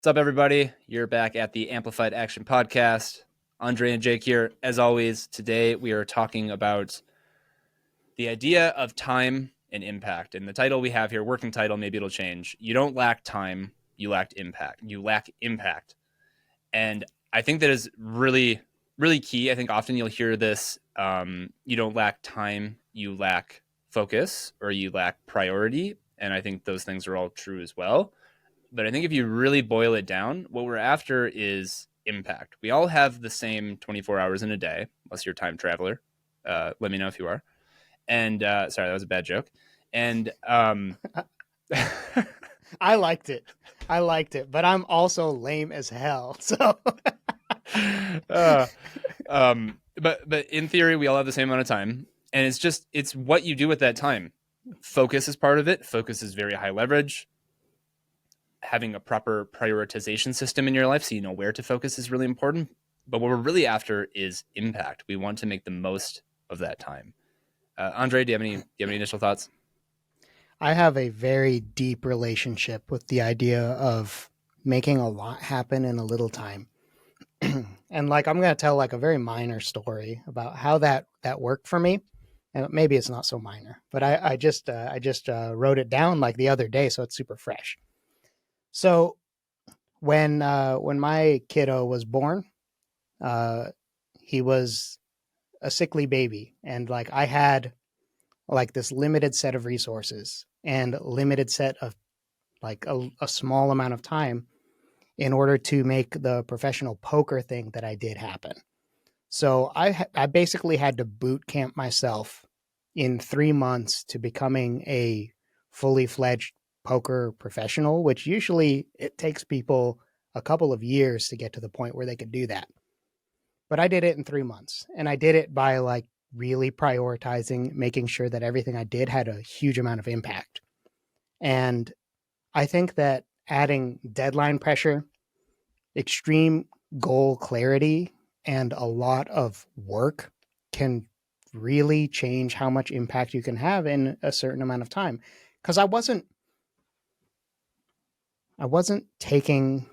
What's up, everybody? You're back at the Amplified Action Podcast. Andre and Jake here. As always, today we are talking about the idea of time and impact. And the title we have here, working title, maybe it'll change. You don't lack time, you lack impact. You lack impact. And I think that is really, really key. I think often you'll hear this, you don't lack time, you lack focus, or you lack priority. And I think those things are all true as well. But I think if you really boil it down, what we're after is impact. We all have the same 24 hours in a day, unless you're a time traveler. Let me know if you are. And sorry, that was a bad joke. And I liked it. But I'm also lame as hell. So, but in theory, we all have the same amount of time, and it's what you do with that time. Focus is part of it. Focus is very high leverage. Having a proper prioritization system in your life so you know where to focus is really important. But what we're really after is impact. We want to make the most of that time. Andre, do you have any initial thoughts? I have a very deep relationship with the idea of making a lot happen in a little time. And I'm going to tell a very minor story about how that worked for me. And maybe it's not so minor, but I just wrote it down the other day, so it's super fresh. So when my kiddo was born, he was a sickly baby, and I had this limited set of resources and limited set of a small amount of time in order to make the professional poker thing that I did happen. So I basically had to boot camp myself in 3 months to becoming a fully fledged poker professional, which usually it takes people a couple of years to get to the point where they could do that. But I did it in 3 months, and I did it by really prioritizing, making sure that everything I did had a huge amount of impact. And I think that adding deadline pressure, extreme goal clarity, and a lot of work can really change how much impact you can have in a certain amount of time. Because I wasn't taking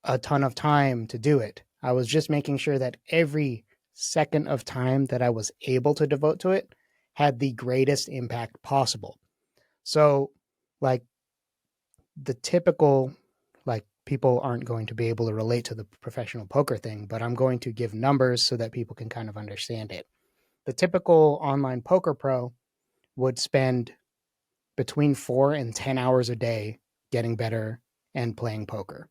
a ton of time to do it. I was just making sure that every second of time that I was able to devote to it had the greatest impact possible. So, the typical, people aren't going to be able to relate to the professional poker thing, but I'm going to give numbers so that people can kind of understand it. The typical online poker pro would spend between 4 and 10 hours a day getting better and playing poker.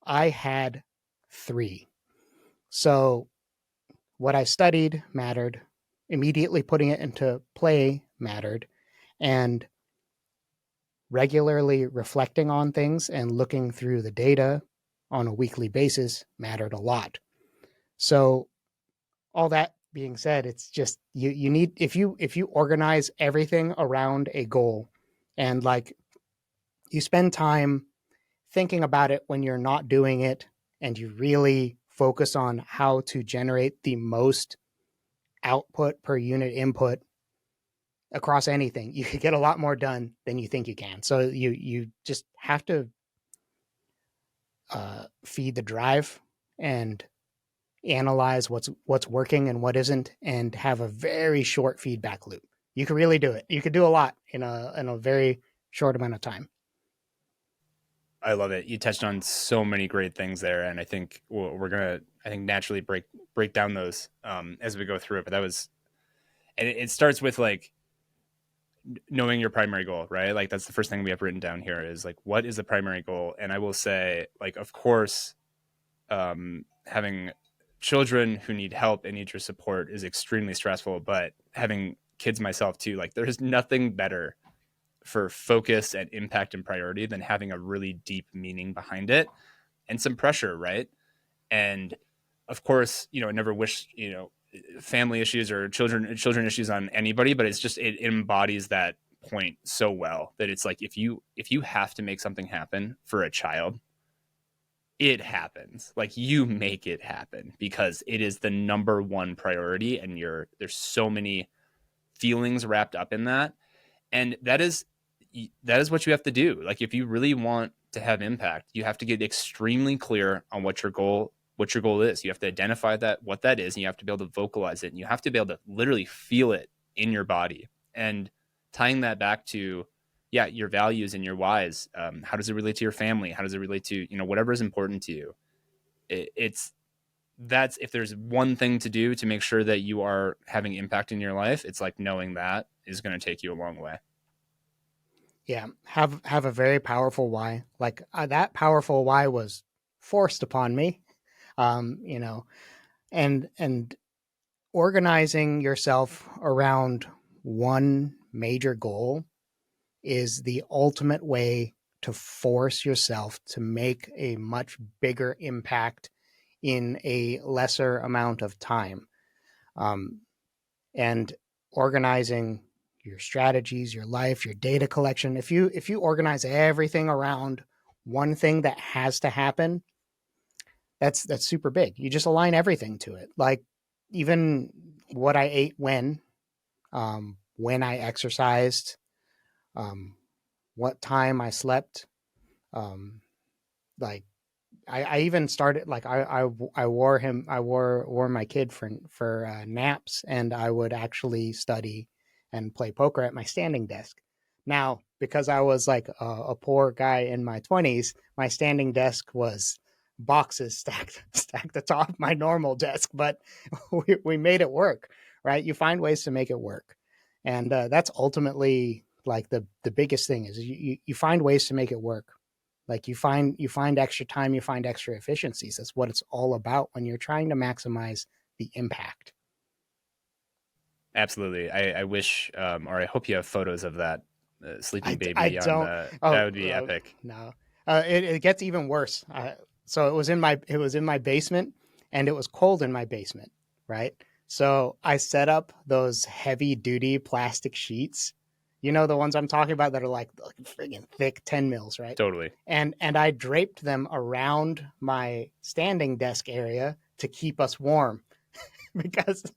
I had 3. So what I studied mattered. Immediately putting it into play mattered. And regularly reflecting on things and looking through the data on a weekly basis mattered a lot. So all that being said, it's just you need, if you organize everything around a goal and you spend time thinking about it when you're not doing it, and you really focus on how to generate the most output per unit input across anything, you could get a lot more done than you think you can. So you just have to feed the drive and analyze what's working and what isn't, and have a very short feedback loop. You can really do it. You could do a lot in a very short amount of time. I love it. You touched on so many great things there, and I think we're gonna, naturally break down those as we go through it. But and it starts with knowing your primary goal, right? That's the first thing we have written down here is what is the primary goal? And I will say, of course, having children who need help and need your support is extremely stressful, but having kids myself too, there's nothing better for focus and impact and priority than having a really deep meaning behind it and some pressure, right? And of course, I never wish, family issues or children issues on anybody, but it's just, it embodies that point so well that it's if you have to make something happen for a child, it happens. You make it happen because it is the number one priority, and there's so many feelings wrapped up in that. And that is what you have to do. If you really want to have impact, you have to get extremely clear on what your goal is. You have to identify that what that is, and you have to be able to vocalize it, and you have to be able to literally feel it in your body. And tying that back to your values and your whys. How does it relate to your family? How does it relate to whatever is important to you? It's that's if there's one thing to do to make sure that you are having impact in your life, it's like knowing that is going to take you a long way. Yeah, have a very powerful why. Like that powerful why was forced upon me. You know, and organizing yourself around one major goal is the ultimate way to force yourself to make a much bigger impact in a lesser amount of time. Um, and organizing your strategies, your life, your data collection. If you organize everything around one thing that has to happen, that's super big. You just align everything to it. Like even what I ate when I exercised, um, what time I slept, um, like I even started like I wore my kid for naps, and I would actually study and play poker at my standing desk. Now, because I was like a poor guy in my 20s, my standing desk was boxes stacked atop my normal desk, but we made it work, right? You find ways to make it work, and that's ultimately like the biggest thing is you find ways to make it work. Like you find extra time, you find extra efficiencies. That's what it's all about when you're trying to maximize the impact. Absolutely. I wish, or I hope you have photos of that sleeping I baby on don't. the. That Oh, would be epic. no. It gets even worse. So it was in my basement, and it was cold in my basement, right? So I set up those heavy duty plastic sheets. You know the ones I'm talking about that are like friggin' thick 10 mils, right? Totally. And I draped them around my standing desk area to keep us warm because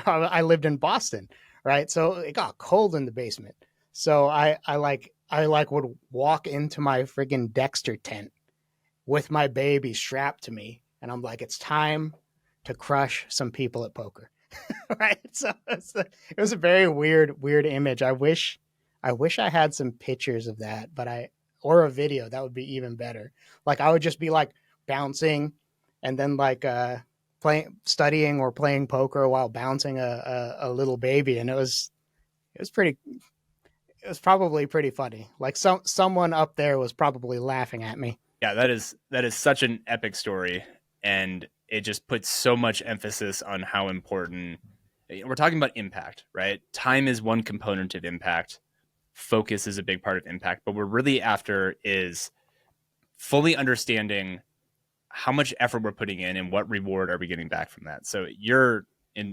I lived in Boston, right? So it got cold in the basement. So I would walk into my friggin' Dexter tent with my baby strapped to me, and I'm like, it's time to crush some people at poker, right? So it was a very weird image. I wish I had some pictures of that, but or a video that would be even better. Like I would just be like bouncing, and then like playing, studying or playing poker while bouncing a little baby, and it was probably pretty funny. Like someone up there was probably laughing at me. Yeah, that is such an epic story, and it just puts so much emphasis on how important we're talking about impact, right? Time is one component of impact. Focus is a big part of impact, but we're really after is fully understanding how much effort we're putting in and what reward are we getting back from that. So you're in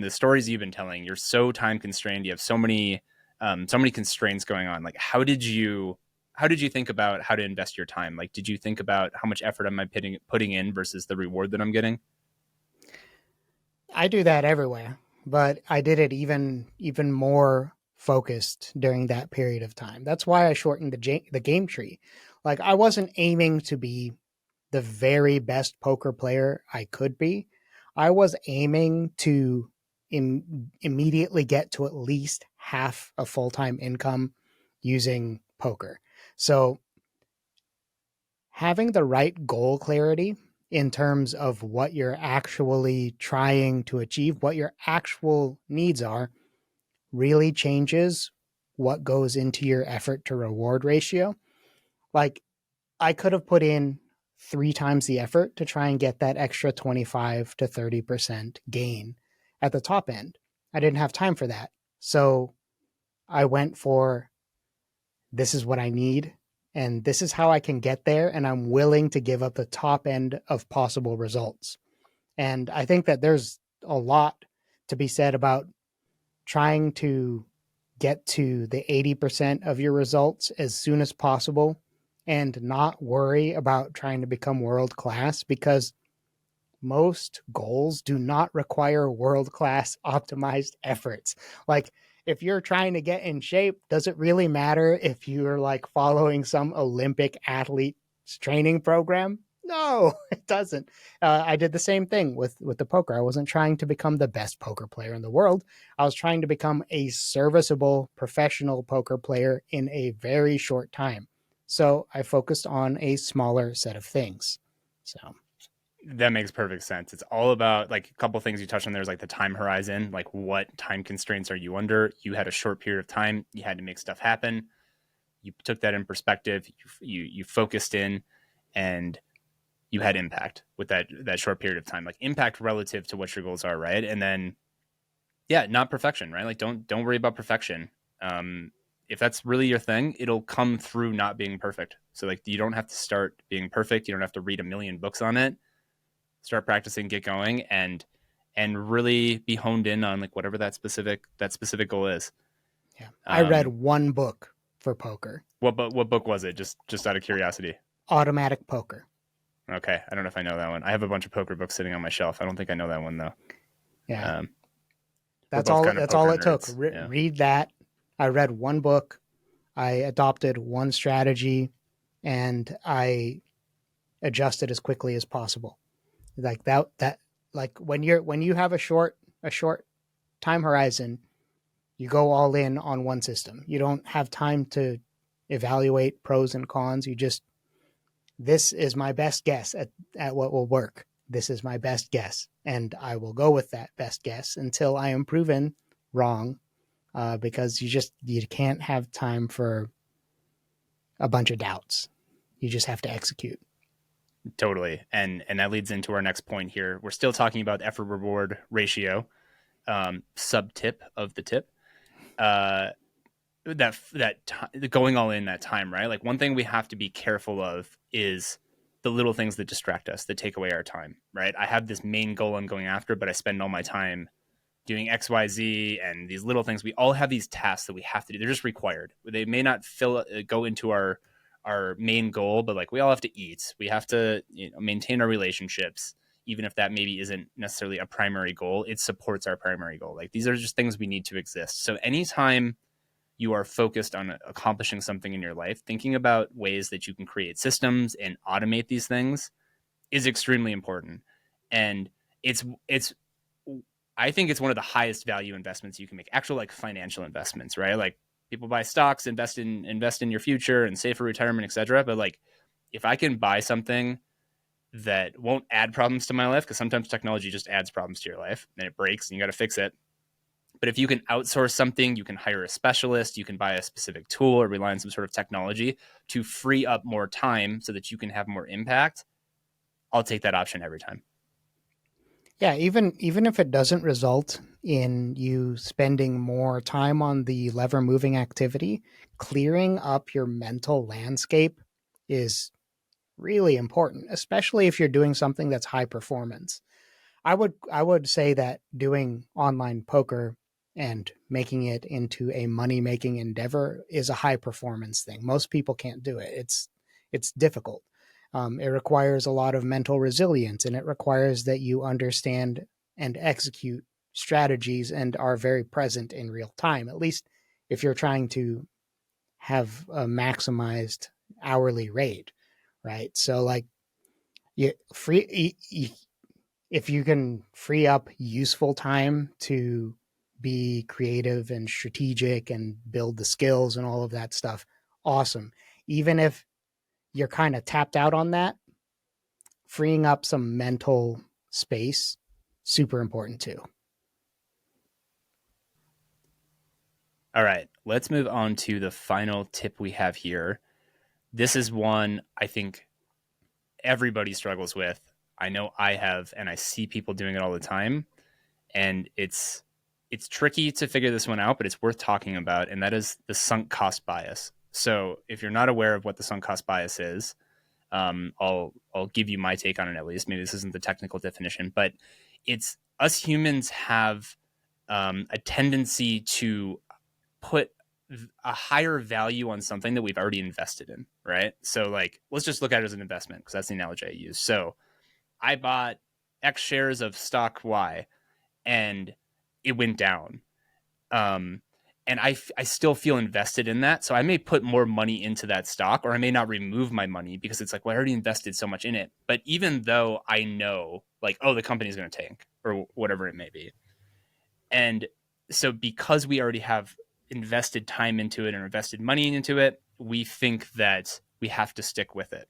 the stories you've been telling, you're so time constrained. You have so many constraints going on. Like how did you think about how to invest your time? Like, did you think about how much effort am I putting in versus the reward that I'm getting? I do that everywhere, but I did it even more focused during that period of time. That's why I shortened the game tree. Like I wasn't aiming to be the very best poker player I could be. I was aiming to immediately get to at least half a full-time income using poker. So having the right goal clarity in terms of what you're actually trying to achieve, what your actual needs are, really changes what goes into your effort to reward ratio. Like, I could have put in 3 times the effort to try and get that extra 25 to 30% gain at the top end. I didn't have time for that. So I went for this is what I need, and this is how I can get there, and I'm willing to give up the top end of possible results. And I think that there's a lot to be said about trying to get to the 80% of your results as soon as possible and not worry about trying to become world class, because most goals do not require world class optimized efforts. Like, if you're trying to get in shape, does it really matter if you're like following some Olympic athlete training program? No, it doesn't. I did the same thing with the poker. I wasn't trying to become the best poker player in the world. I was trying to become a serviceable professional poker player in a very short time. So I focused on a smaller set of things. So That makes perfect sense. It's all about like a couple things you touched on. There's like the time horizon, like what time constraints are you under? You had a short period of time. You had to make stuff happen. You took that in perspective. You focused in, and you had impact with that short period of time. Like impact relative to what your goals are, right? And then yeah, not perfection, right? Like don't worry about perfection. If that's really your thing, it'll come through not being perfect. So like you don't have to start being perfect. You don't have to read a million books on it. Start practicing, get going, and really be honed in on like whatever that specific goal is. yeah, I read Um, one book for poker, what book was it? Just out of curiosity. Automatic Poker. Okay, I don't know if I know that one. I have a bunch of poker books sitting on my shelf. I don't think I know that one though. Yeah, Um, we're that's both all. kind of That's all poker it took. nerds. Yeah, Read that. I read one book. I adopted one strategy, and I adjusted as quickly as possible. Like that like when you have a short time horizon, you go all in on one system. You don't have time to evaluate pros and cons. You just, this is my best guess at what will work. This is my best guess, and I will go with that best guess until I am proven wrong. Because you can't have time for a bunch of doubts. You just have to execute. totally. And that leads into our next point here. We're still talking about effort reward ratio, sub tip of the tip. Uh, going all in that time, right? Like one thing we have to be careful of is the little things that distract us, that take away our time, right? I have this main goal I'm going after, but I spend all my time doing XYZ and these little things. We all have these tasks that we have to do. They're just required. They may not go into our main goal, but like we all have to eat. We have to maintain our relationships, even if that maybe isn't necessarily a primary goal. It supports our primary goal. Like these are just things we need to exist. So anytime you are focused on accomplishing something in your life, thinking about ways that you can create systems and automate these things is extremely important. And it's I think it's one of the highest value investments you can make. Actual like financial investments, right? Like people buy stocks, invest in your future and save for retirement, etc. But like if I can buy something that won't add problems to my life, because sometimes technology just adds problems to your life and it breaks and you got to fix it. But if you can outsource something, you can hire a specialist, you can buy a specific tool or rely on some sort of technology to free up more time so that you can have more impact. I'll take that option every time. Yeah, even if it doesn't result in you spending more time on the lever moving activity, clearing up your mental landscape is really important, especially if you're doing something that's high performance. I would say that doing online poker and making it into a money making endeavor is a high performance thing. Most people can't do it. It's difficult. It requires a lot of mental resilience, and it requires that you understand and execute strategies and are very present in real time. At least if you're trying to have a maximized hourly rate, right? So like you free if you can free up useful time to be creative and strategic and build the skills and all of that stuff, awesome. Even if you're kind of tapped out on that, freeing up some mental space, super important too. All right, let's move on to the final tip we have here. This is one I think everybody struggles with. I know I have, and I see people doing it all the time. And it's tricky to figure this one out, but it's worth talking about, and that is the sunk cost bias. So if you're not aware of what the sunk cost bias is, I'll give you my take on it at least. Maybe this isn't the technical definition, but it's us humans have a tendency to put a higher value on something that we've already invested in, right? So like let's just look at it as an investment because that's the analogy I use. So I bought X shares of stock Y and it went down. Um, and I still feel invested in that. So I may put more money into that stock, or I may not remove my money because it's like, well, I already invested so much in it. But even though I know, like, oh, the company's going to tank or whatever it may be. And so because we already have invested time into it and invested money into it, we think that we have to stick with it.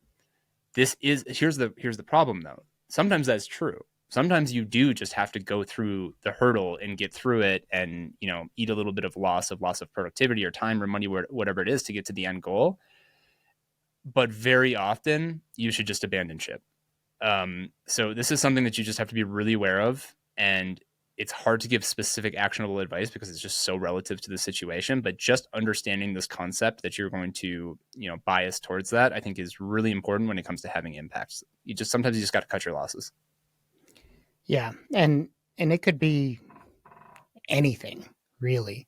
Here's the problem though. Sometimes that's true. Sometimes you do just have to go through the hurdle and get through it, and eat a little bit of loss of productivity or time or money, whatever it is, to get to the end goal. But very often you should just abandon ship. So this is something that you just have to be really aware of, and it's hard to give specific actionable advice because it's just so relative to the situation. But just understanding this concept that you're going to, bias towards that, I think is really important when it comes to having impacts. Sometimes you just got to cut your losses. Yeah, and it could be anything really.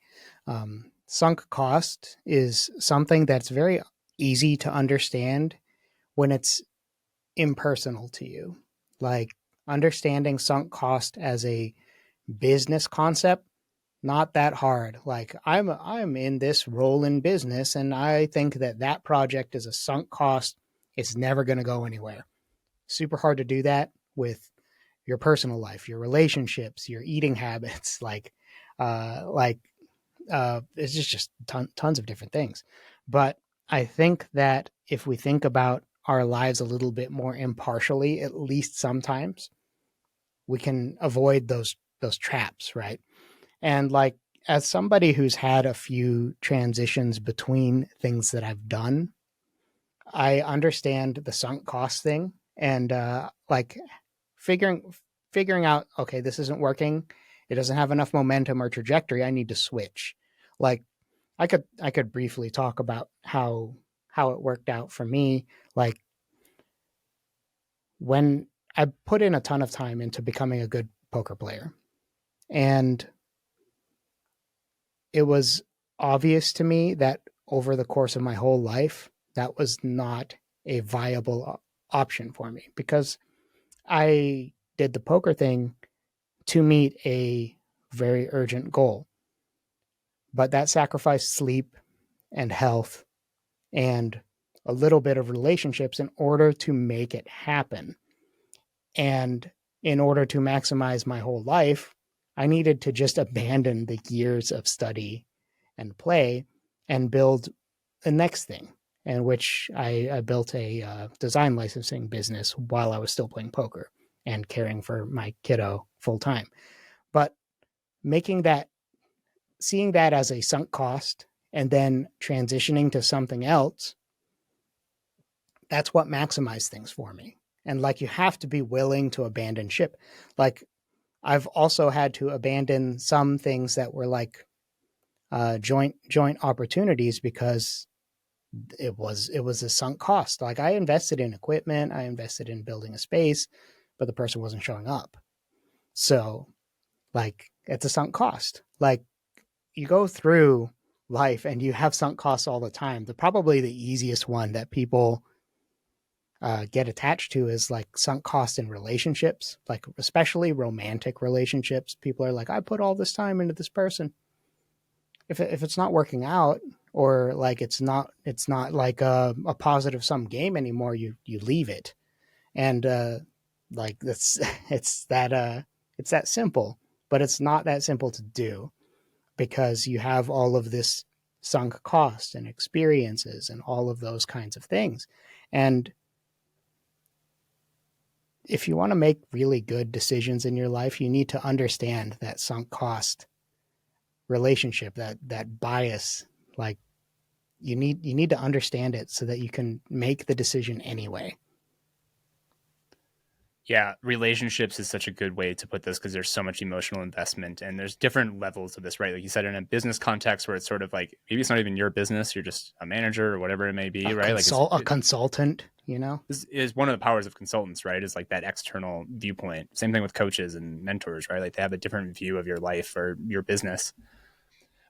Sunk cost is something that's very easy to understand when it's impersonal to you. Like understanding sunk cost as a business concept, not that hard. Like I'm in this role in business and I think that that project is a sunk cost. It's never going to go anywhere. Super hard to do that with your personal life, your relationships, your eating habits, like it's just tons of different things. But I think that if we think about our lives a little bit more impartially, at least sometimes, we can avoid those traps, right? And like as somebody who's had a few transitions between things that I've done, I understand the sunk cost thing and like figuring figuring out, okay, this isn't working. It doesn't have enough momentum or trajectory. I need to switch. Like I could briefly talk about how it worked out for me. Like when I put in a ton of time into becoming a good poker player, and it was obvious to me that over the course of my whole life, that was not a viable option for me because I did the poker thing to meet a very urgent goal. But that sacrificed sleep and health and a little bit of relationships in order to make it happen. And in order to maximize my whole life, I needed to just abandon the years of study and play and build the next thing, in which I built a design licensing business while I was still playing poker and caring for my kiddo full time. But making that, seeing that as a sunk cost and then transitioning to something else, that's what maximized things for me. And like you have to be willing to abandon ship. Like I've also had to abandon some things that were like joint opportunities because it was a sunk cost. Like I invested in equipment, I invested in building a space, but the person wasn't showing up. So like it's a sunk cost. Like you go through life and you have sunk costs all the time. Probably the easiest one that people get attached to is like sunk cost in relationships, like especially romantic relationships. People are like, I put all this time into this person. If it's not working out, or like it's not like a positive sum game anymore, you leave it. And like that's it's that simple, but it's not that simple to do because you have all of this sunk cost and experiences and all of those kinds of things. And if you want to make really good decisions in your life, you need to understand that sunk cost relationship, that bias. Like you need to understand it so that you can make the decision anyway. Yeah, relationships is such a good way to put this because there's so much emotional investment, and there's different levels of this, right? Like you said, in a business context where it's sort of like maybe it's not even your business, you're just a manager or whatever it may be, right? Like A consultant, you know. this is one of the powers of consultants, right? Is like that external viewpoint. Same thing with coaches and mentors, right? Like they have a different view of your life or your business.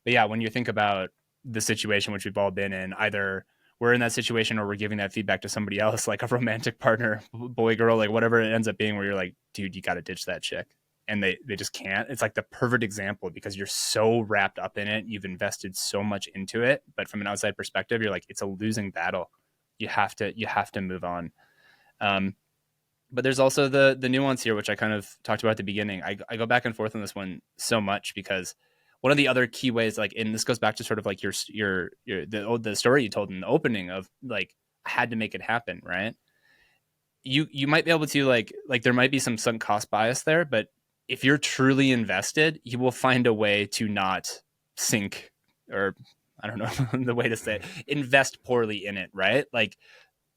But yeah, when you think about the situation which we've all been in, either we're in that situation or we're giving that feedback to somebody else, like a romantic partner, boy, girl, like whatever it ends up being, where you're like, dude, you got to ditch that chick. and they just can't. It's like the perfect example because you're so wrapped up in it, you've invested so much into it, but from an outside perspective, you're like, it's a losing battle. You have to move on. Um, but there's also the nuance here, which I kind of talked about at the beginning. I go back and forth on this one so much because one of the other key ways, like, and this goes back to sort of like the story you told in the opening of like, I had to make it happen, right? You might be able to like there might be some sunk cost bias there, but if you're truly invested, you will find a way to not sink, or I don't know the way to say it, invest poorly in it, right? Like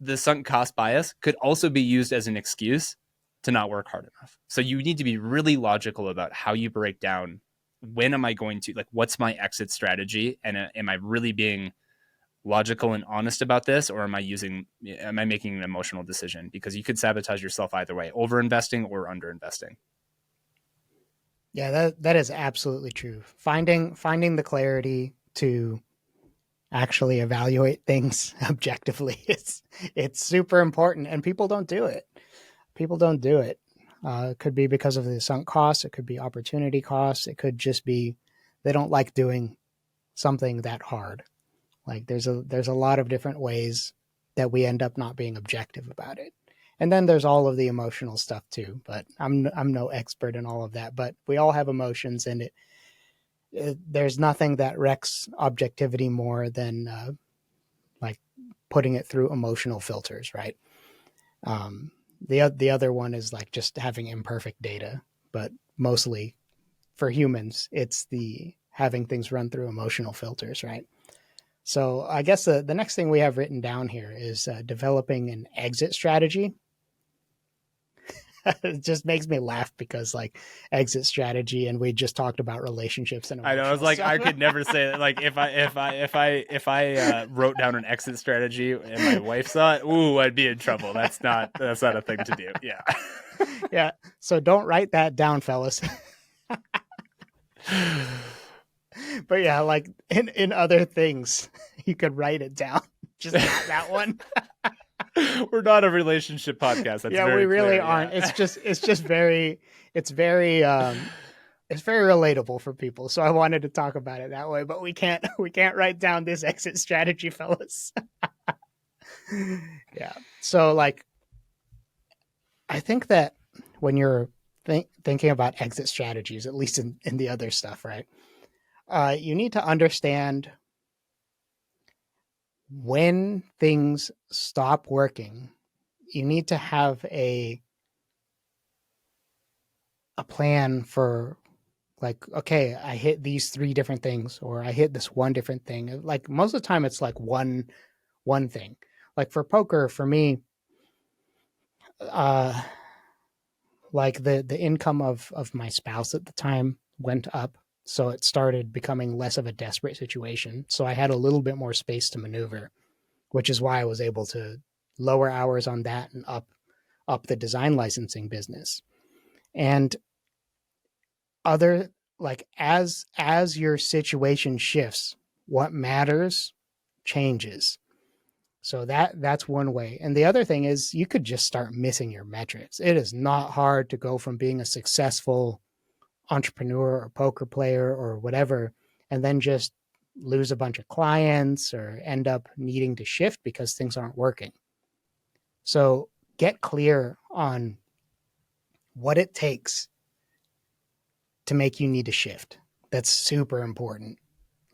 the sunk cost bias could also be used as an excuse to not work hard enough. So you need to be really logical about how you break down, when am I going to, like, what's my exit strategy, and am I really being logical and honest about this, or am I making an emotional decision? Because you could sabotage yourself either way, over investing or under investing. Yeah, that is absolutely true. Finding the clarity to actually evaluate things objectively is it's super important, and people don't do it. People don't do it. It could be because of the sunk costs. It could be opportunity costs. It could just be they don't like doing something that hard. Like there's a lot of different ways that we end up not being objective about it. And then there's all of the emotional stuff too. But I'm no expert in all of that. But we all have emotions, and there's nothing that wrecks objectivity more than like putting it through emotional filters, right? The other one is like just having imperfect data, but mostly for humans, it's the having things run through emotional filters, right? So I guess the next thing we have written down here is developing an exit strategy. It just makes me laugh because like exit strategy, and we just talked about relationships and I know. I was emotional like, stuff. I could never say that. Like, if I wrote down an exit strategy and my wife saw it, ooh, I'd be in trouble. That's not a thing to do. Yeah. Yeah. So don't write that down, fellas. But yeah, like in other things, you could write it down. Just not that one. We're not a relationship podcast. That's Yeah, we very really clear. aren't. Yeah. It's just very it's very it's very relatable for people. So I wanted to talk about it that way, but we can't write down this exit strategy, fellas. Yeah. So like I think that when you're thinking about exit strategies, at least in the other stuff, right? You need to understand when things stop working. You need to have a plan for like, okay, I hit these three different things, or I hit this one different thing. Like most of the time, it's like one thing. Like for poker, for me, uh, like the income of my spouse at the time went up, so it started becoming less of a desperate situation. So I had a little bit more space to maneuver, which is why I was able to lower hours on that and up the design licensing business. And other like as your situation shifts, what matters changes. So that's one way. And the other thing is you could just start missing your metrics. It is not hard to go from being a successful entrepreneur or poker player or whatever and then just lose a bunch of clients or end up needing to shift because things aren't working. So get clear on what it takes to make you need to shift. That's super important.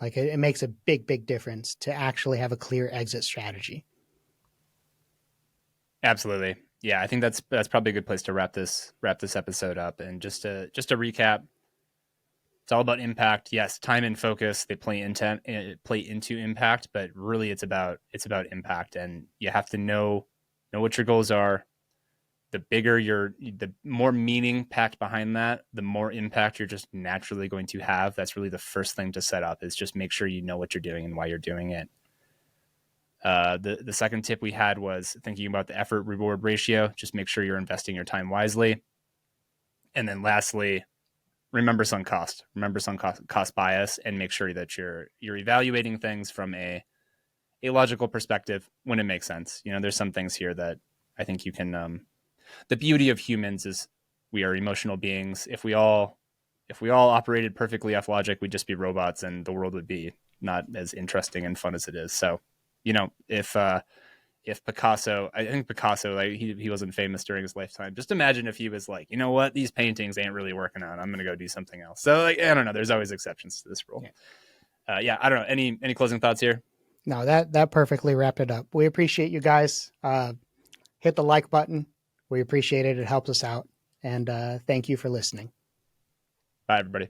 Like it makes a big difference to actually have a clear exit strategy. Absolutely. Yeah, I think that's probably a good place to wrap this episode up. And just to recap, it's all about impact. Yes, time and focus, they play into impact, but really it's about impact, and you have to know what your goals are. The more meaning packed behind that, the more impact you're just naturally going to have. That's really the first thing to set up, is just make sure you know what you're doing and why you're doing it. The second tip we had was thinking about the effort reward ratio. Just make sure you're investing your time wisely. And then lastly, remember sunk cost. Remember sunk cost bias, and make sure that you're evaluating things from a logical perspective when it makes sense. There's some things here that I think you can. The beauty of humans is we are emotional beings. If we all operated perfectly off logic, we'd just be robots, and the world would be not as interesting and fun as it is. So, if Picasso, I think Picasso, like he wasn't famous during his lifetime. Just imagine if he was like, you know what, these paintings ain't really working out. I'm gonna go do something else. So like, I don't know. There's always exceptions to this rule. Yeah. Yeah, I don't know. Any closing thoughts here? No, that perfectly wrapped it up. We appreciate you guys. Hit the like button. We appreciate it. It helps us out. And thank you for listening. Bye, everybody.